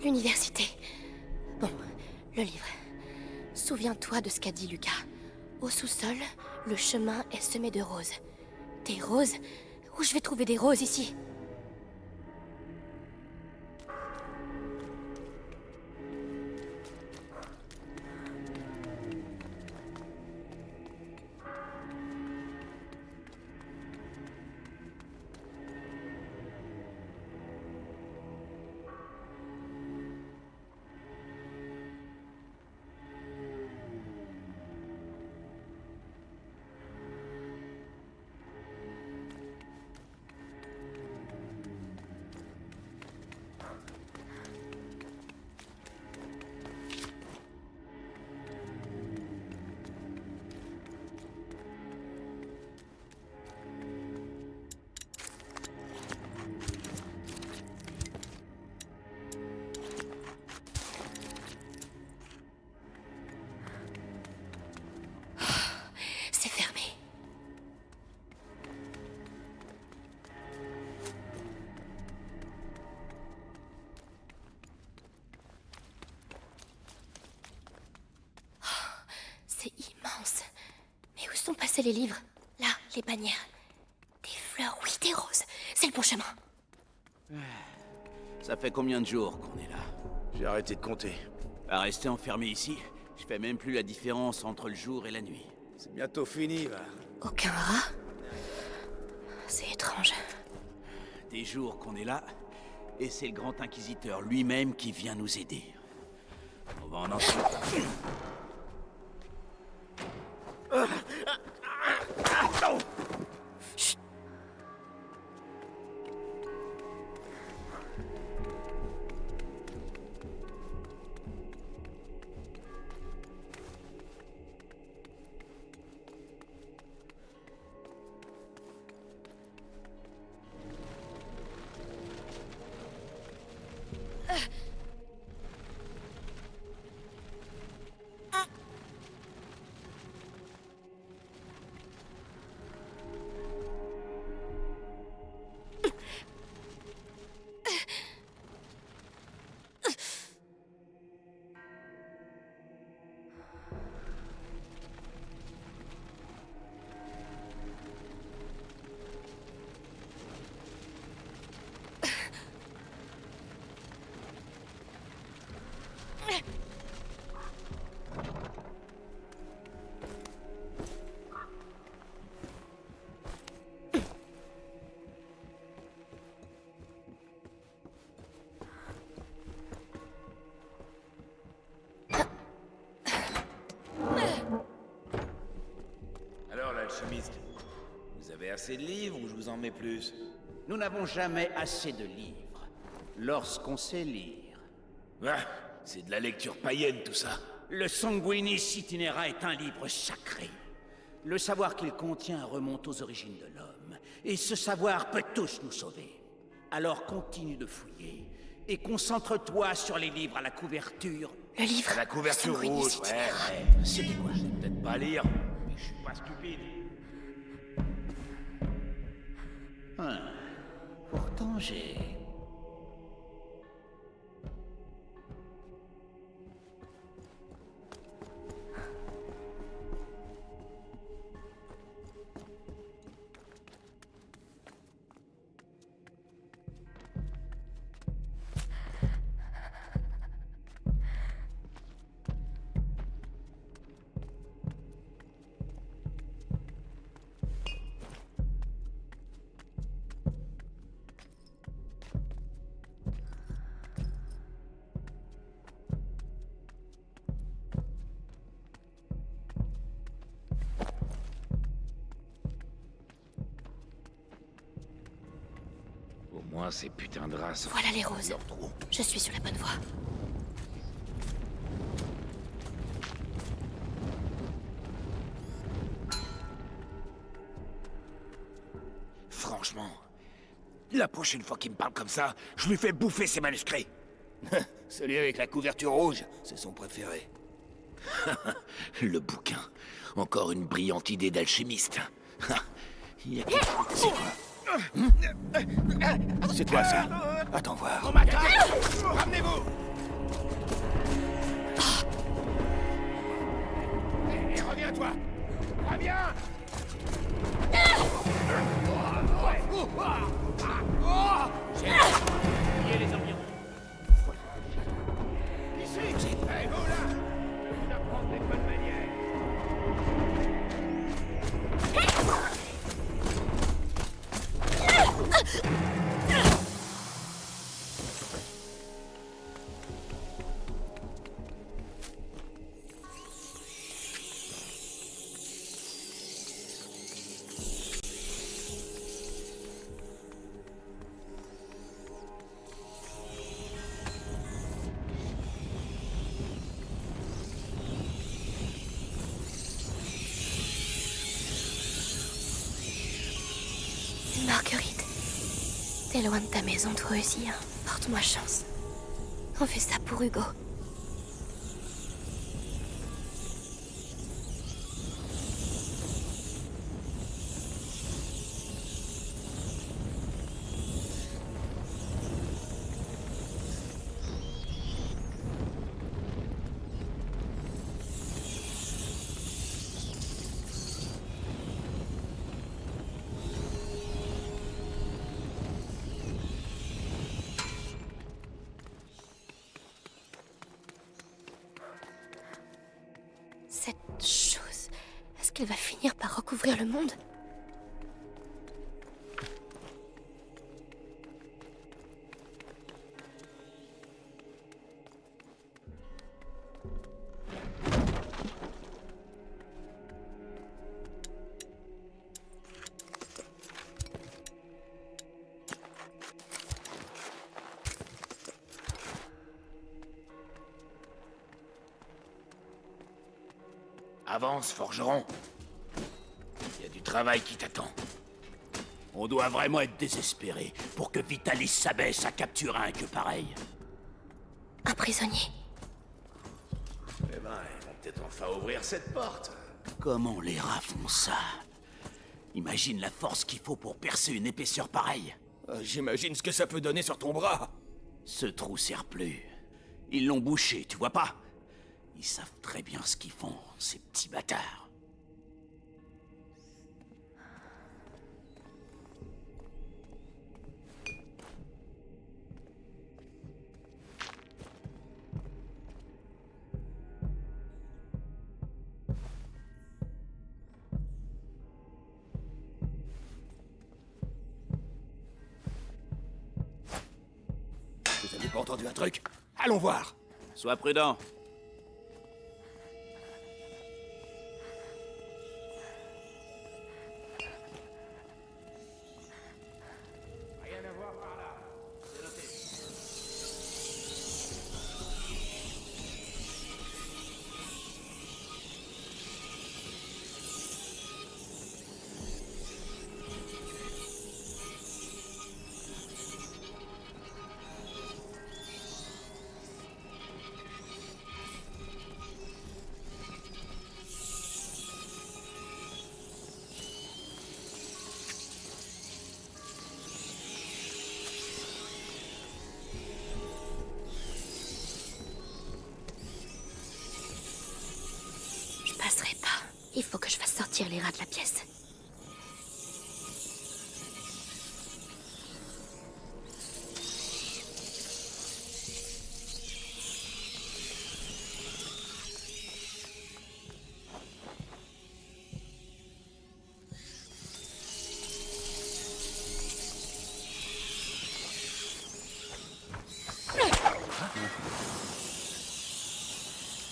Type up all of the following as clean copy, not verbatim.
L'université. Bon, le livre. Souviens-toi de ce qu'a dit Lucas. Au sous-sol, le chemin est semé de roses. Des roses? Où je vais trouver des roses ici? C'est fermé. Oh, c'est immense. Mais où sont passés les livres? Là, les bannières. Des fleurs, oui, des roses. C'est le bon chemin. Ça fait combien de jours qu'on est là? J'ai arrêté de compter. À rester enfermé ici, je fais même plus la différence entre le jour et la nuit. C'est bientôt fini, va. Aucun rat? C'est étrange. Des jours qu'on est là, et c'est le grand inquisiteur lui-même qui vient nous aider. On va en ensuite. Alors, l'alchimiste, vous avez assez de livres ou je vous en mets plus? Nous n'avons jamais assez de livres. Lorsqu'on sait lire. Ah, c'est de la lecture païenne, tout ça. Le Sanguinis Itinera est un livre sacré. Le savoir qu'il contient remonte aux origines de l'homme. Et ce savoir peut tous nous sauver. Alors continue de fouiller. Et concentre-toi sur les livres à la couverture. Le livre. La couverture Sanguinis rouge, Itinera. C'était quoi? Peut-être pas lire, mais je suis pas stupide. Pourtant, j'ai... Au moins, ces putains de races. Voilà les roses. Je suis sur la bonne voie. Franchement, la prochaine fois qu'il me parle comme ça, je lui fais bouffer ses manuscrits. Celui avec la couverture rouge, c'est son préféré. Le bouquin. Encore une brillante idée d'alchimiste. Il y a quelque chose... C'est quoi? C'est toi, ça. Attends voir. On m'attaque! Ramenez-vous! Hé, reviens-toi! Reviens! J'ai oublié les environs. Ici! Hé, vous là! Je vous apprendre des bonnes manières. Marguerite, t'es loin de ta maison toi aussi, hein. Porte-moi chance. On fait ça pour Hugo. Cette chose, est-ce qu'elle va finir par recouvrir le monde? Avance, forgeron. Il y a du travail qui t'attend. On doit vraiment être désespéré pour que Vitalis s'abaisse à capturer un queue pareil. Un prisonnier. Eh ben, ils vont peut-être enfin ouvrir cette porte. Comment les rats font ça? Imagine la force qu'il faut pour percer une épaisseur pareille. J'imagine ce que ça peut donner sur ton bras. Ce trou sert plus. Ils l'ont bouché, tu vois pas? Ils savent très bien ce qu'ils font, ces petits bâtards. Vous avez pas entendu un truc? Allons voir. Sois prudent. Je passerai pas. Il faut que je fasse sortir les rats de la pièce.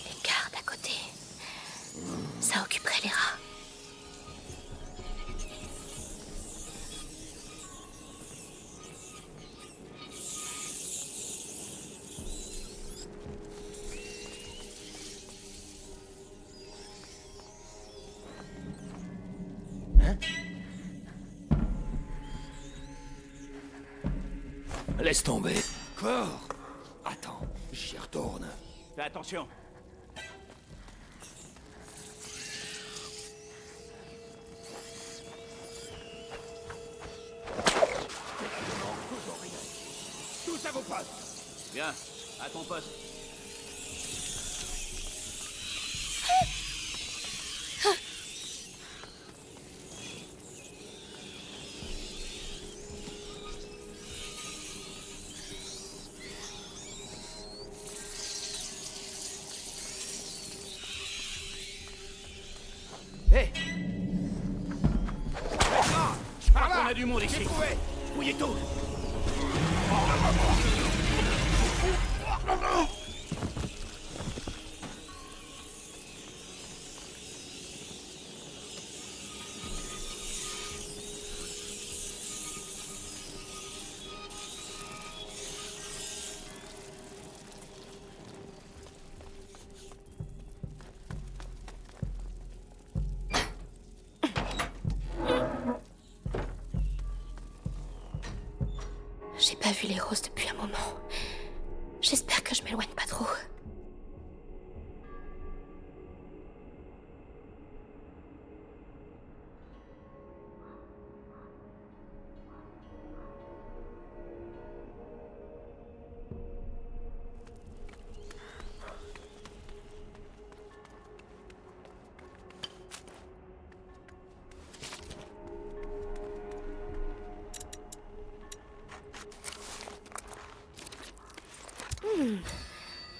Les gardes à côté. Ça occuperait les rats. Laisse tomber. Quoi? Attends, j'y retourne. Fais attention. Tous à vos postes. Bien, à ton poste. Hé! On a du monde ici. Fouillez tout! J'ai pas vu les roses depuis un moment. J'espère que je m'éloigne pas trop.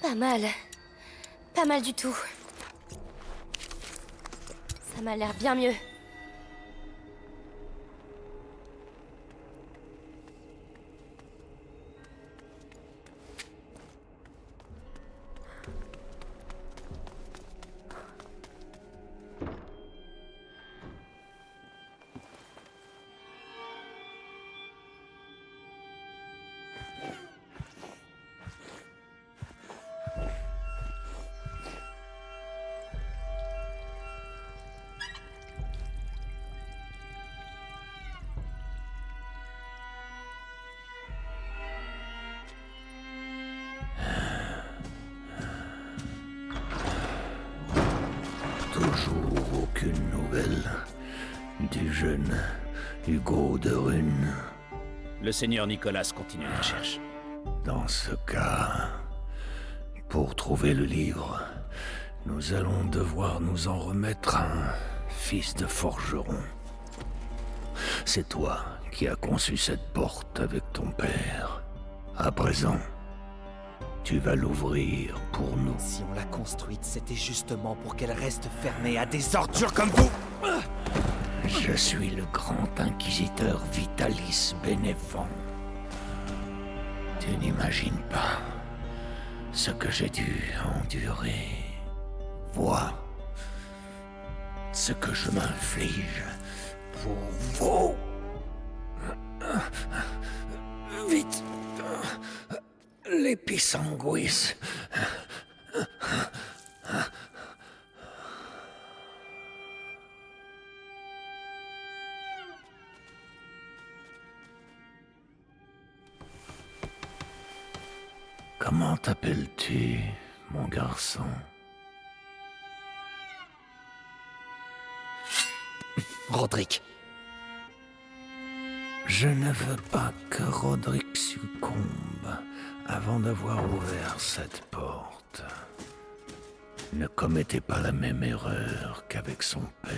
Pas mal. Pas mal du tout. Ça m'a l'air bien mieux. Toujours aucune nouvelle du jeune Hugo de Rune. Le seigneur Nicolas continue la recherche. Dans ce cas, pour trouver le livre, nous allons devoir nous en remettre à un fils de forgeron. C'est toi qui as conçu cette porte avec ton père. À présent, tu vas l'ouvrir pour nous. Si on l'a construite, c'était justement pour qu'elle reste fermée à des ordures comme vous. Je suis le grand inquisiteur Vitalis Bénévent. Tu n'imagines pas ce que j'ai dû endurer. Vois ce que je m'inflige pour vous. Vite, l'épisanguis. Comment t'appelles-tu, mon garçon? Roderick. Je ne veux pas que Roderick succombe avant d'avoir ouvert cette porte. Ne commettez pas la même erreur qu'avec son père.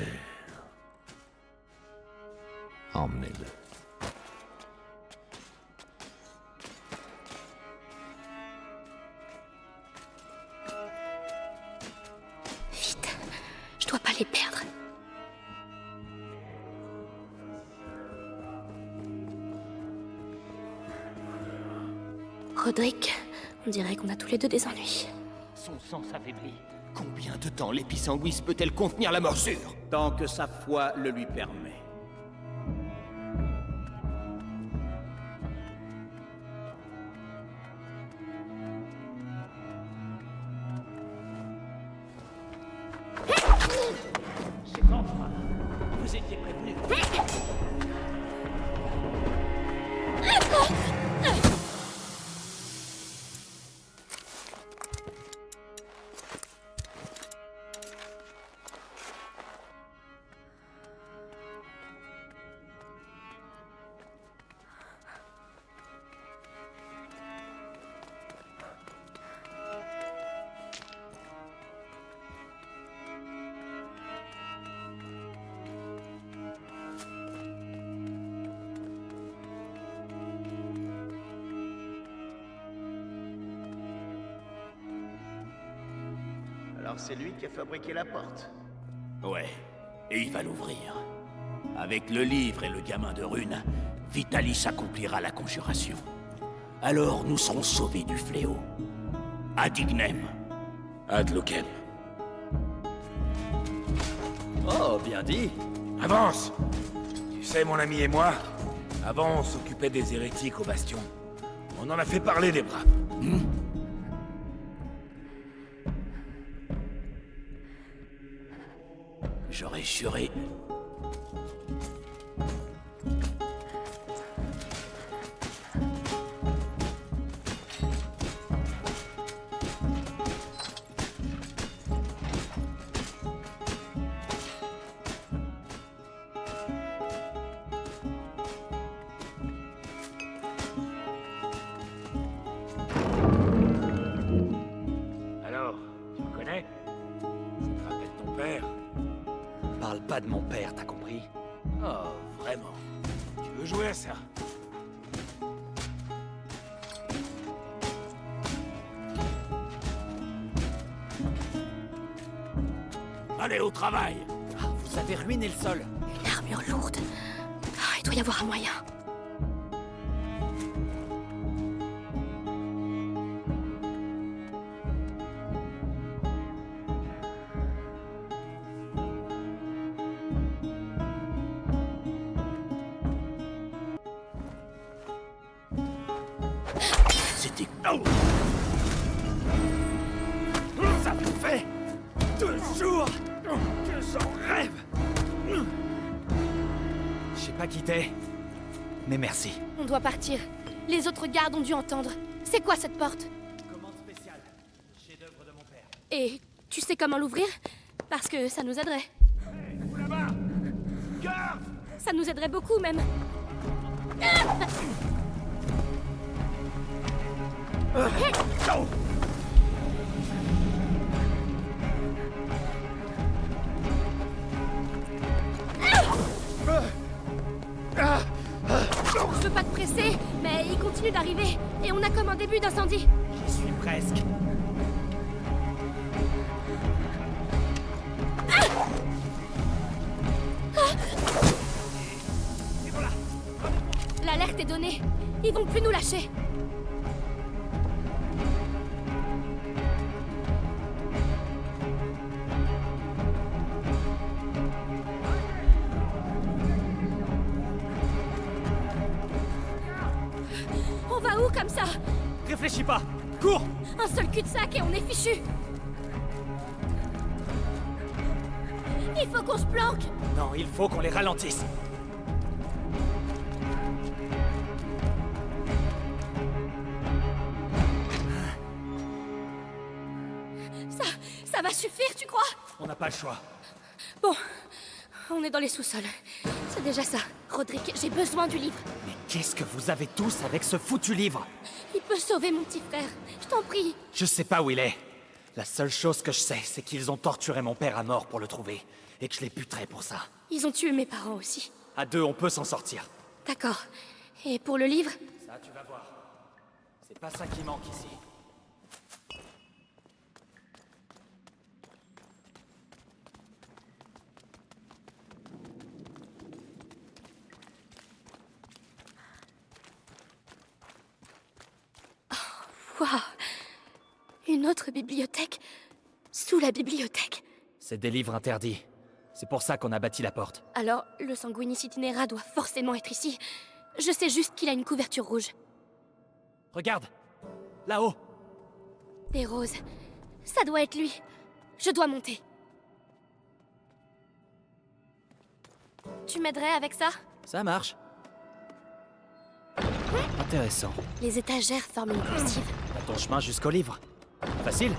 Emmenez-le. Vite, je dois pas les perdre. Roderick, on dirait qu'on a tous les deux des ennuis. Son sang s'affaiblit. Combien de temps l'épisanguis peut-elle contenir la morsure? Tant que sa foi le lui permet. C'est enfin. Vous étiez prévenu. Alors c'est lui qui a fabriqué la porte. Ouais, et il va l'ouvrir. Avec le livre et le gamin de Rune, Vitalis accomplira la conjuration. Alors nous serons sauvés du fléau. Ad ignem. Ad Lucem. Oh, bien dit. Avance! Tu sais, mon ami et moi, avant on s'occupait des hérétiques au Bastion. On en a fait parler des bras. J'aurais juré. Alors, tu me connais? Ça te rappelle ton père? Parle pas de mon père, t'as compris? Oh, vraiment. Tu veux jouer à ça? Allez au travail! Ah, vous avez ruiné le sol. Une armure lourde. Ah, il doit y avoir un moyen. C'était... Oh. Ça me fait 2 jours que j'en rêve. Je sais pas qui t'es, mais merci. On doit partir. Les autres gardes ont dû entendre. C'est quoi cette porte? Commande spéciale, chef-d'œuvre de mon père. Et tu sais comment l'ouvrir? Parce que ça nous aiderait. Vous là-bas! Garde! Ça nous aiderait beaucoup même. Je veux pas te presser, mais il continue d'arriver. Et on a comme un début d'incendie. J'y suis presque. L'alerte est donnée. Ils vont plus nous lâcher. On va où comme ça? Réfléchis pas. Cours. Un seul cul-de-sac et on est fichu. Il faut qu'on se planque. Non, il faut qu'on les ralentisse. Ça va suffire, tu crois? On n'a pas le choix. Bon, on est dans les sous-sols. C'est déjà ça. Roderick, j'ai besoin du livre. Mais qu'est-ce que vous avez tous avec ce foutu livre? Il peut sauver mon petit frère. Je t'en prie. Je sais pas où il est. La seule chose que je sais, c'est qu'ils ont torturé mon père à mort pour le trouver. Et que je les buterai pour ça. Ils ont tué mes parents aussi. À 2, on peut s'en sortir. D'accord. Et pour le livre? Ça, tu vas voir. C'est pas ça qui manque ici. Waouh! Une autre bibliothèque? Sous la bibliothèque? C'est des livres interdits. C'est pour ça qu'on a bâti la porte. Alors, le Sanguinis Itinera doit forcément être ici. Je sais juste qu'il a une couverture rouge. Regarde! Là-haut! Des roses. Ça doit être lui. Je dois monter. Tu m'aiderais avec ça? Ça marche. Intéressant. Les étagères forment une coursive. T'as ton chemin jusqu'au livre. Facile?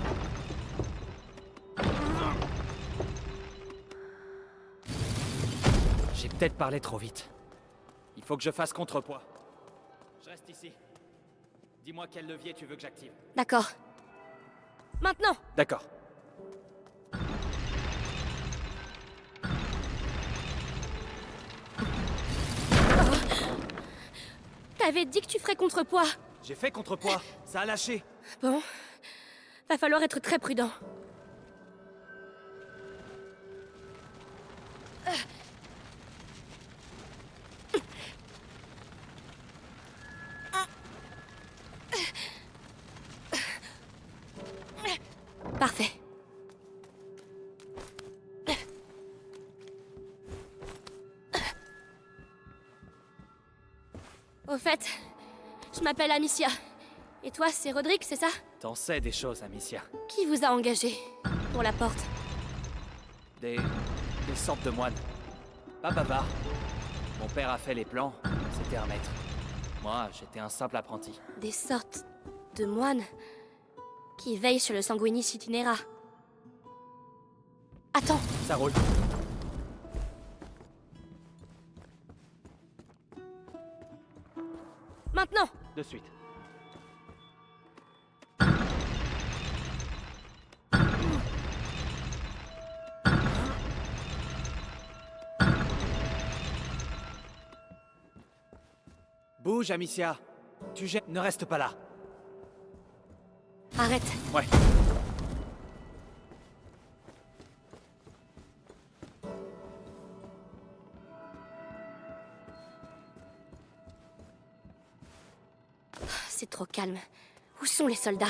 J'ai peut-être parlé trop vite. Il faut que je fasse contrepoids. Je reste ici. Dis-moi quel levier tu veux que j'active. D'accord. Maintenant! D'accord. T'avais dit que tu ferais contrepoids. J'ai fait contrepoids. Ça a lâché. Bon. Va falloir être très prudent. Parfait. Au fait, je m'appelle Amicia. Et toi, c'est Roderick, c'est ça? T'en sais des choses, Amicia. Qui vous a engagé pour la porte? Des sortes de moines. Pas bavard. Mon père a fait les plans, c'était un maître. Moi, j'étais un simple apprenti. Des sortes de moines qui veillent sur le Sanguinis Itinera. Attends, Ça roule. maintenant! De suite. Bouge, Amicia. Tu jettes. Ne reste pas là. Arrête. Ouais. C'est trop calme. Où sont les soldats?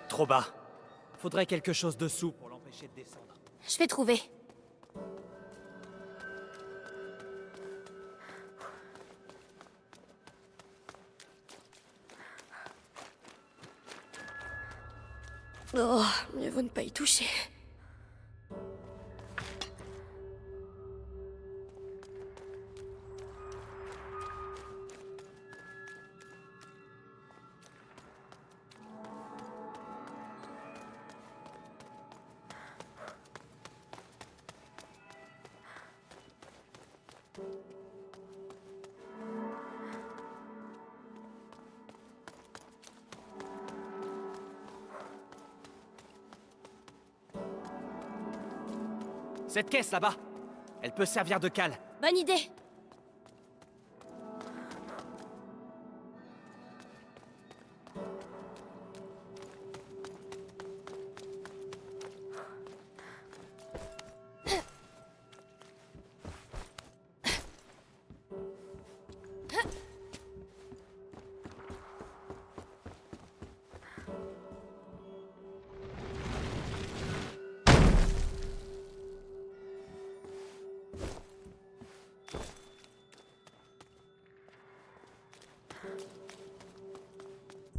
Trop bas. Faudrait quelque chose dessous pour l'empêcher de descendre. Je vais trouver. Oh, mieux vaut ne pas y toucher. Cette caisse là-bas, elle peut servir de cale. Bonne idée.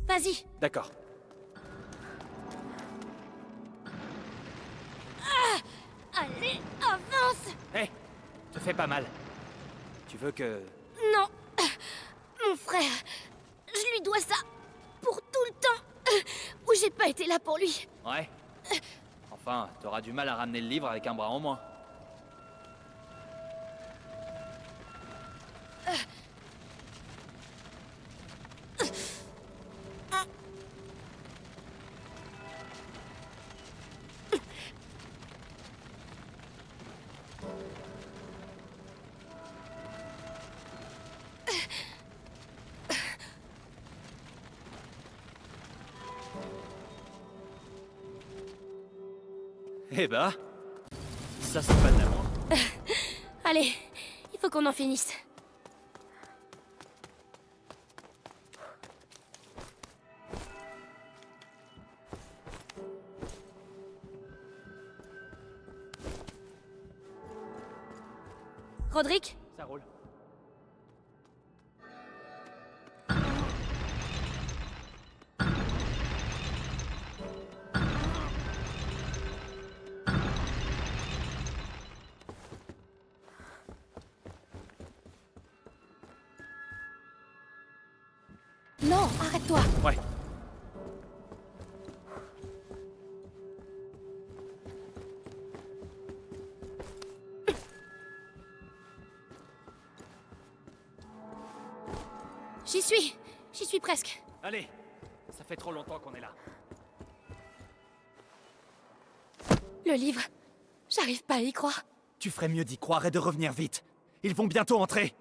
Vas-y. D'accord. Allez, avance. Hé, te fais pas mal. Tu veux que... Non. Mon frère. Je lui dois ça. Pour tout le temps où j'ai pas été là pour lui. Ouais. Enfin, t'auras du mal à ramener le livre avec un bras en moins. Eh bah, ça c'est pas de l'amour. Allez, il faut qu'on en finisse. Roderick? Ça roule. Non, arrête-toi. Ouais. J'y suis presque. Allez, ça fait trop longtemps qu'on est là. Le livre, j'arrive pas à y croire. Tu ferais mieux d'y croire et de revenir vite. Ils vont bientôt entrer.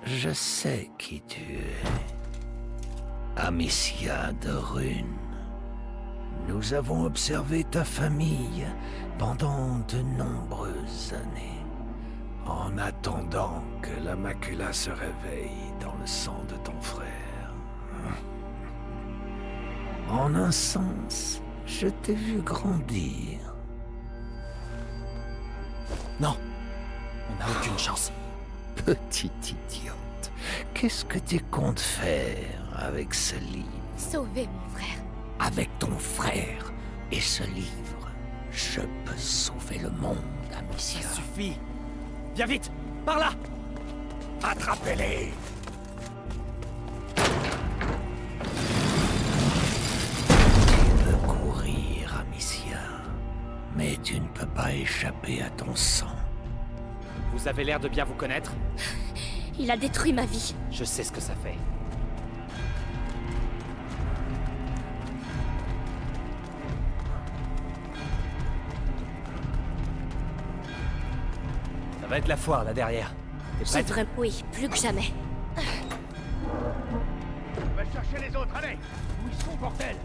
Je sais qui tu es. Amicia de Rune. Nous avons observé ta famille pendant de nombreuses années, en attendant que la macula se réveille dans le sang de ton frère. En un sens, je t'ai vu grandir. Non, on n'a aucune chance. Petite idiote, qu'est-ce que tu comptes faire avec ce livre? Sauver mon frère. Avec ton frère et ce livre, je peux sauver le monde, Amicia. Ça suffit. Viens vite, par là. Attrapez-les! Tu peux courir, Amicia, mais tu ne peux pas échapper à ton sang. Vous avez l'air de bien vous connaître. Il a détruit ma vie. Je sais ce que ça fait. Ça va être la foire, là derrière. T'es J'ai prête? vraiment... Oui, plus que jamais. On va chercher les autres, allez! Où ils sont, bordel?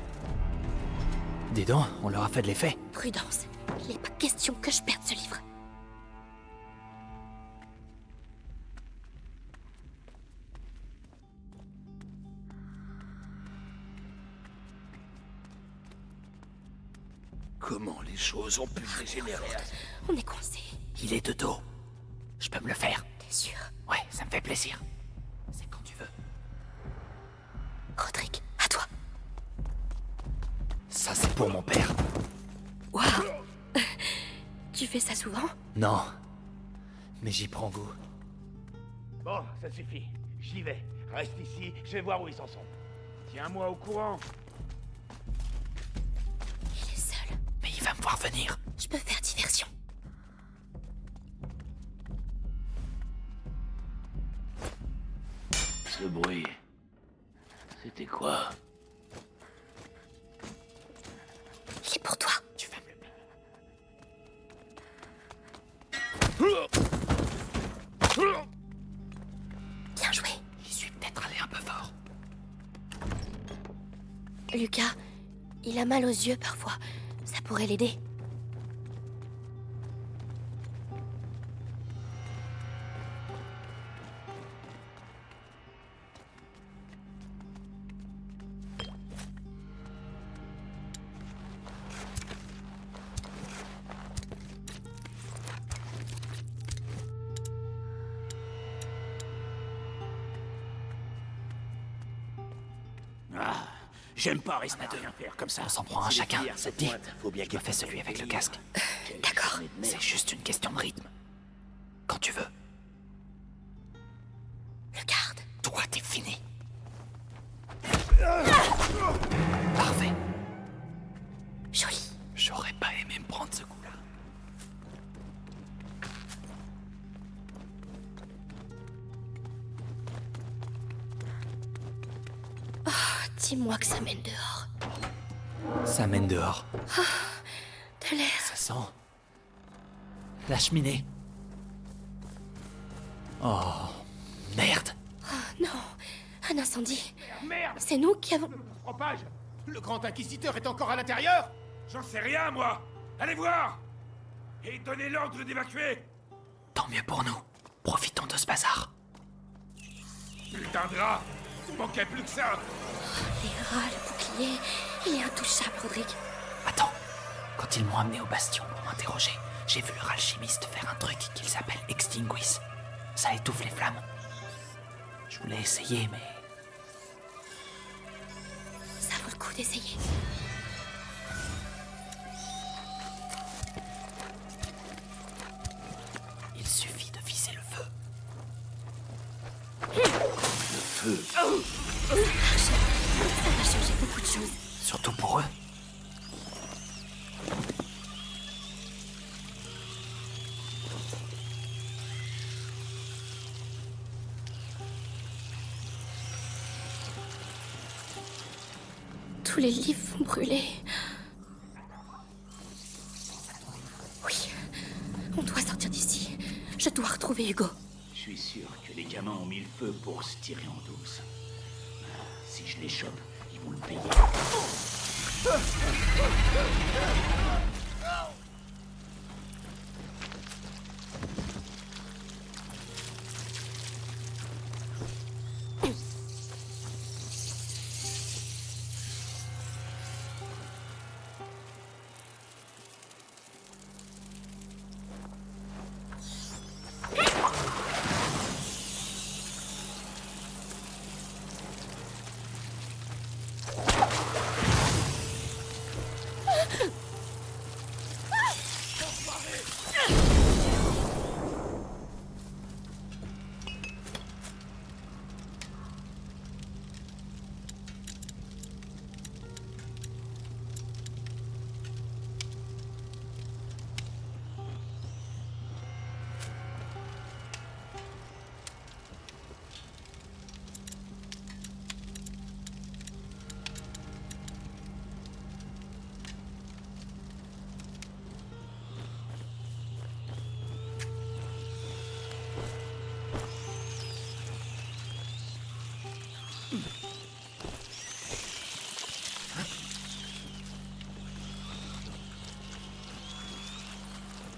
Dis donc, on leur a fait de l'effet. Prudence. Il n'est pas question que je perde ce livre. Comment les choses ont pu dégénérer à... On est coincé. Il est de dos. Je peux me le faire. T'es sûr? Ouais, ça me fait plaisir. C'est quand tu veux. Rodrigue, à toi. Ça, c'est pour mon père. Waouh. Tu fais ça souvent? Non. Mais j'y prends goût. Bon, ça suffit. J'y vais. Reste ici, je vais voir où ils en sont. Tiens-moi au courant. Il est seul. Mais il va me voir venir. Je peux faire diversion. Ce bruit... C'était quoi? Il est pour toi. Tu vas me le... Bien joué. J'y suis peut-être allé un peu fort. Lucas, il a mal aux yeux parfois. Ça pourrait l'aider. Ah, j'aime pas rester à rien faire comme ça. On s'en prend un chacun, ça te dit? Faut bien Je me fais celui avec le casque. D'accord. C'est juste une question de rythme. Quand tu veux. Le garde. Toi, t'es fini. Parfait. Joli. J'aurais pas aimé me prendre ce coup-là. Dis-moi que ça mène dehors. Ça mène dehors. De l'air. Ça sent... la cheminée. Oh, merde. Oh non. Un incendie. Merde! C'est nous qui avons... Propage! Le grand inquisiteur est encore à l'intérieur? J'en sais rien, moi. Allez voir. Et donnez l'ordre d'évacuer. Tant mieux pour nous. Profitons de ce bazar. Putain de rat. Il manquait plus que ça. Les rats, le bouclier... Il est intouchable, Rodrigue. Attends. Quand ils m'ont amené au bastion pour m'interroger, j'ai vu leur alchimiste faire un truc qu'ils appellent Extinguis. Ça étouffe les flammes. Je voulais essayer, mais... Ça vaut le coup d'essayer. il suffit de viser le feu. Ça va changer beaucoup de choses. Surtout pour eux. Tous les livres vont brûler. Oui, on doit sortir d'ici. Je dois retrouver Hugo. Je suis sûr que les gamins ont mis le feu pour se tirer en douce. Si je les chope, ils vont le payer.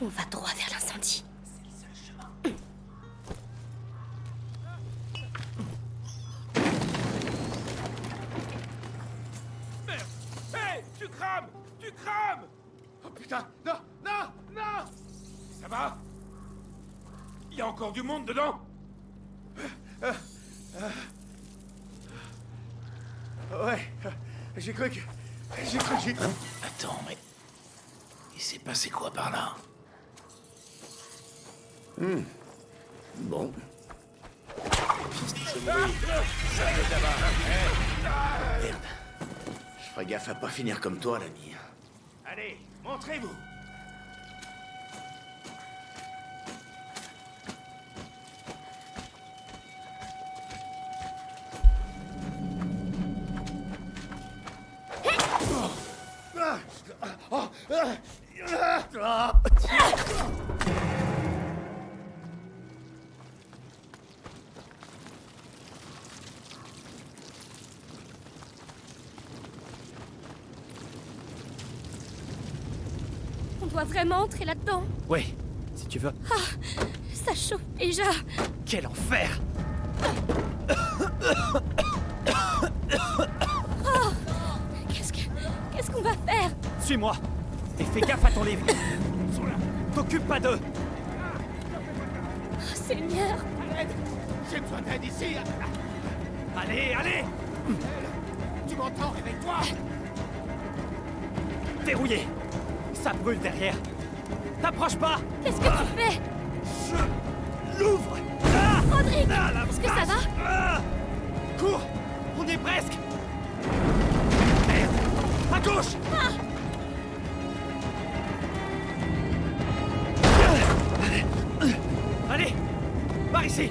On va droit vers l'incendie. Merde! Hé! Tu crames! Tu crames! Oh putain! Non! Non! Non! Ça va? Il y a encore du monde dedans? Ouais, j'ai cru que... Attends, mais... Il s'est passé quoi par là? Bon. Merde. Je ferai gaffe à pas finir comme toi, l'ami. Allez, montrez-vous! On doit vraiment entrer là-dedans. Oui, si tu veux. Ça chauffe déjà. Quel enfer! Qu'est-ce qu'on va faire? Suis-moi! Et fais gaffe à ton livre! T'occupe pas d'eux! Oh, Seigneur! J'ai besoin d'aide ici! Allez, allez! Tu m'entends? Réveille-toi! Verrouillé! Ça brûle derrière! T'approches pas! Qu'est-ce que tu fais? Je l'ouvre! Ah! Rodrigue! Ah, la Est-ce que ça va? Ah! Cours! On est presque! Merde! À gauche! Allez! Par ici!